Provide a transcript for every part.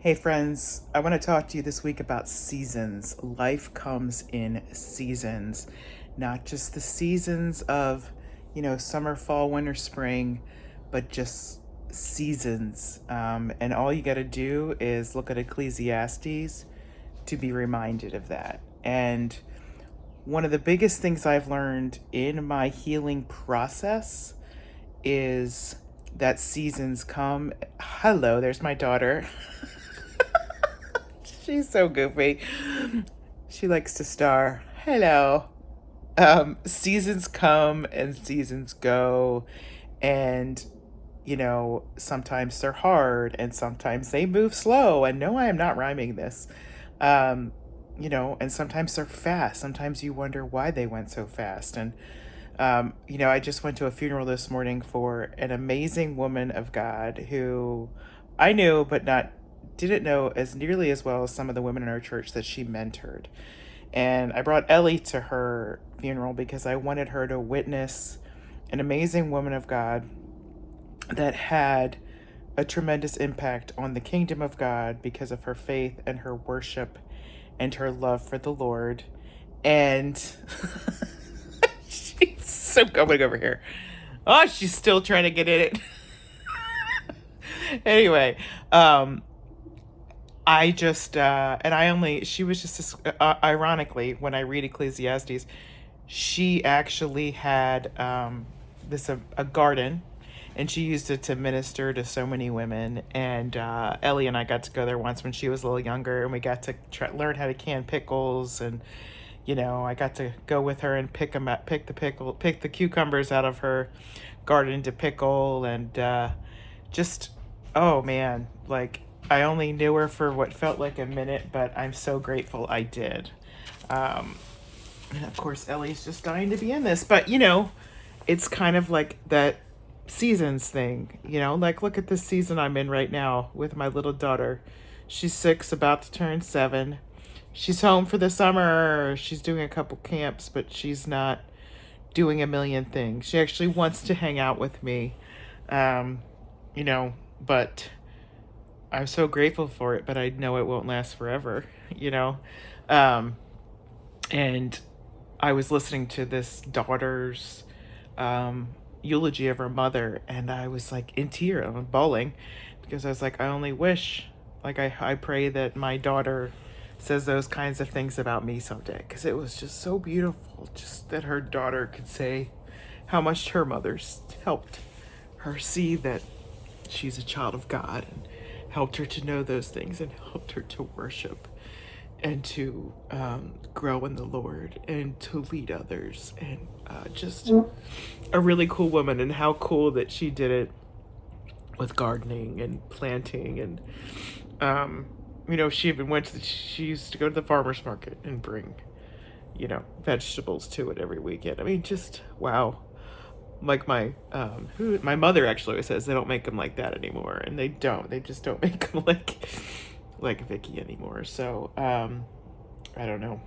Hey friends, I want to talk to you this week about seasons. Life comes in seasons, not just the seasons of, summer, fall, winter, spring, but just seasons. And all you got to do is look at Ecclesiastes to be reminded of that. And one of the biggest things I've learned in my healing process is that seasons come. Hello, there's my daughter. She's so goofy. She likes to star. Hello. Seasons come and seasons go. And, sometimes they're hard and sometimes they move slow. And no, I am not rhyming this. Um, and sometimes they're fast. Sometimes you wonder why they went so fast. And, I just went to a funeral this morning for an amazing woman of God who I knew, but didn't know as nearly as well as some of the women in our church that she mentored. And I brought Ellie to her funeral because I wanted her to witness an amazing woman of God that had a tremendous impact on the kingdom of God because of her faith and her worship and her love for the Lord. And she's so going over here. Oh, she's still trying to get in it. Anyway, I just and I only she was just ironically, when I read Ecclesiastes, she actually had this a garden, and she used it to minister to so many women. And Ellie and I got to go there once when she was a little younger, and we got to learn how to can pickles. And I got to go with her and pick the cucumbers out of her garden to pickle. And just, oh man, like, I only knew her for what felt like a minute, but I'm so grateful I did. um and of course Ellie's just dying to be in this, but it's kind of like that seasons thing. Like, look at this season I'm in right now with my little daughter. She's 6, about to turn 7. She's home for the summer. She's doing a couple camps, but she's not doing a million things. She actually wants to hang out with me. um but I'm so grateful for it, but I know it won't last forever. you know um and I was listening to this daughter's eulogy of her mother, and I was like in tears. I'm bawling because I was like, I only wish, like, I pray that my daughter says those kinds of things about me someday, because it was just so beautiful, just that her daughter could say how much her mother's helped her see that she's a child of God, and helped her to know those things, and helped her to worship and to grow in the Lord and to lead others. And just a really cool woman, and how cool that she did it with gardening and planting. And she even she used to go to the farmer's market and bring vegetables to it every weekend. I mean, just wow. Like my mother actually always says they don't make them like that anymore, and they just don't make them like Vicky anymore. So I don't know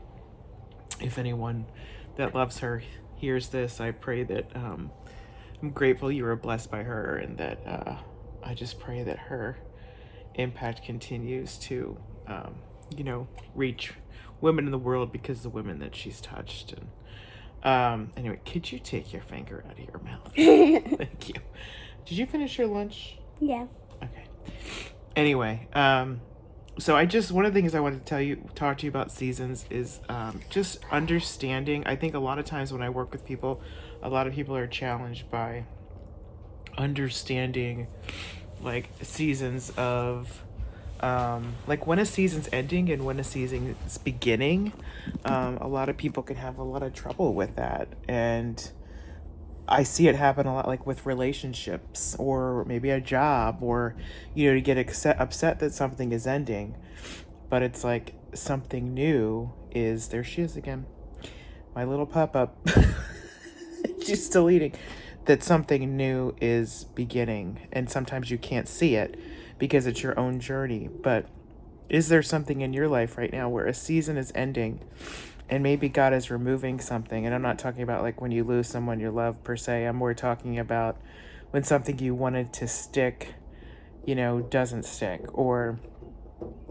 if anyone that loves her hears this. I pray that I'm grateful you were blessed by her, and that I just pray that her impact continues to reach women in the world because of the women that she's touched. And anyway, could you take your finger out of your mouth? Thank you. Did you finish your lunch? Yeah. Okay. Anyway, so one of the things I wanted to talk to you about seasons is just understanding. I think a lot of times when I work with people, a lot of people are challenged by understanding, like, seasons of like when a season's ending and when a season's beginning. A lot of people can have a lot of trouble with that, and I see it happen a lot, like with relationships or maybe a job, or to get upset that something is ending. But it's like something new is there. She is again, my little pop-up. She's still eating. That something new is beginning, and sometimes you can't see it because it's your own journey. But is there something in your life right now where a season is ending, and maybe God is removing something? And I'm not talking about like when you lose someone you love per se. I'm more talking about when something you wanted to stick, doesn't stick, or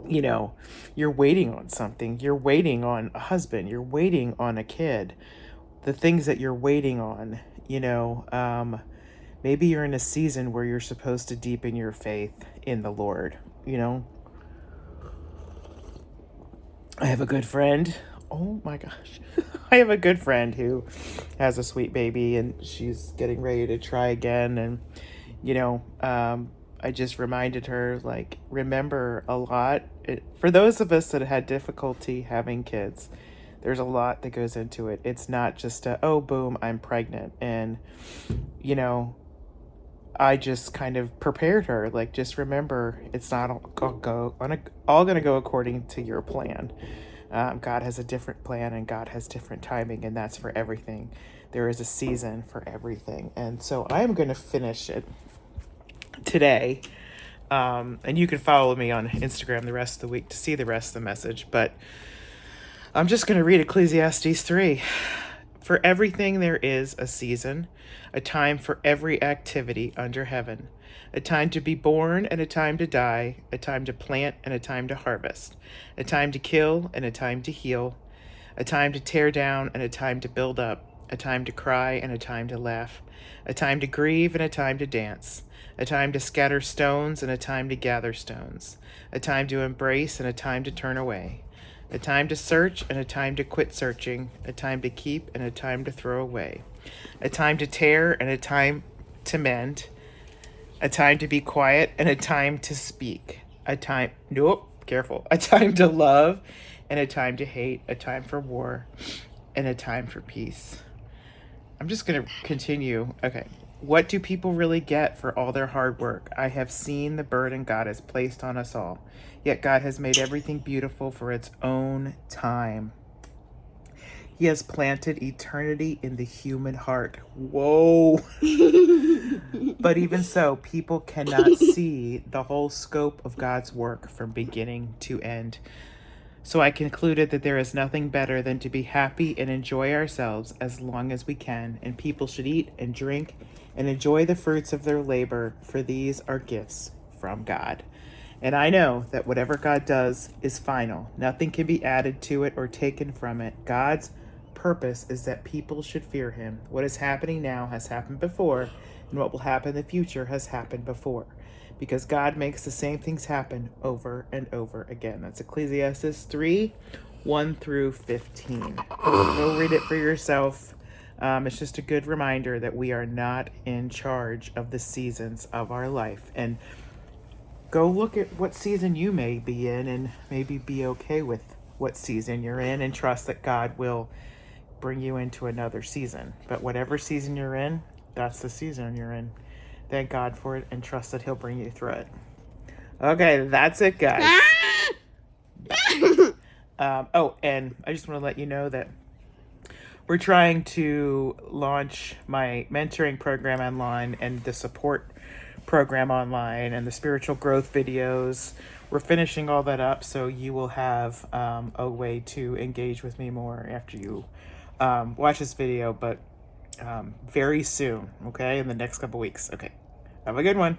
you know, you're waiting on something. You're waiting on a husband. You're waiting on a kid. The things that you're waiting on, maybe you're in a season where you're supposed to deepen your faith in the Lord. You know, I have a good friend. Oh my gosh. I have a good friend who has a sweet baby and she's getting ready to try again. And, you know, I just reminded her, like, remember a lot. For those of us that had difficulty having kids, there's a lot that goes into it. It's not just oh, boom, I'm pregnant. And, you know, I just kind of prepared her, like, just remember, it's not all going to go according to your plan. God has a different plan and God has different timing, and that's for everything. There is a season for everything. And so I am going to finish it today. And you can follow me on Instagram the rest of the week to see the rest of the message. But I'm just going to read Ecclesiastes 3. For everything there is a season, a time for every activity under heaven, a time to be born and a time to die, a time to plant and a time to harvest, a time to kill and a time to heal, a time to tear down and a time to build up, a time to cry and a time to laugh, a time to grieve and a time to dance, a time to scatter stones and a time to gather stones, a time to embrace and a time to turn away, a time to search and a time to quit searching, a time to keep and a time to throw away, a time to tear and a time to mend, a time to be quiet and a time to speak, a time to love and a time to hate, a time for war and a time for peace. I'm just going to continue. Okay. What do people really get for all their hard work? I have seen the burden God has placed on us all. Yet God has made everything beautiful for its own time. He has planted eternity in the human heart. Whoa. But even so, people cannot see the whole scope of God's work from beginning to end. So I concluded that there is nothing better than to be happy and enjoy ourselves as long as we can, and people should eat and drink and enjoy the fruits of their labor, for these are gifts from God. And I know that whatever God does is final. Nothing can be added to it or taken from it. God's purpose is that people should fear him. What is happening now has happened before, and what will happen in the future has happened before. Because God makes the same things happen over and over again. That's Ecclesiastes 3, 1 through 15. Go read it for yourself. It's just a good reminder that we are not in charge of the seasons of our life. And go look at what season you may be in and maybe be okay with what season you're in and trust that God will bring you into another season. But whatever season you're in, that's the season you're in. Thank God for it and trust that he'll bring you through it. Okay, that's it, guys. And I just want to let you know that we're trying to launch my mentoring program online and the support program online and the spiritual growth videos. We're finishing all that up, so you will have a way to engage with me more after you watch this video, but very soon, okay? In the next couple weeks. Okay. Have a good one.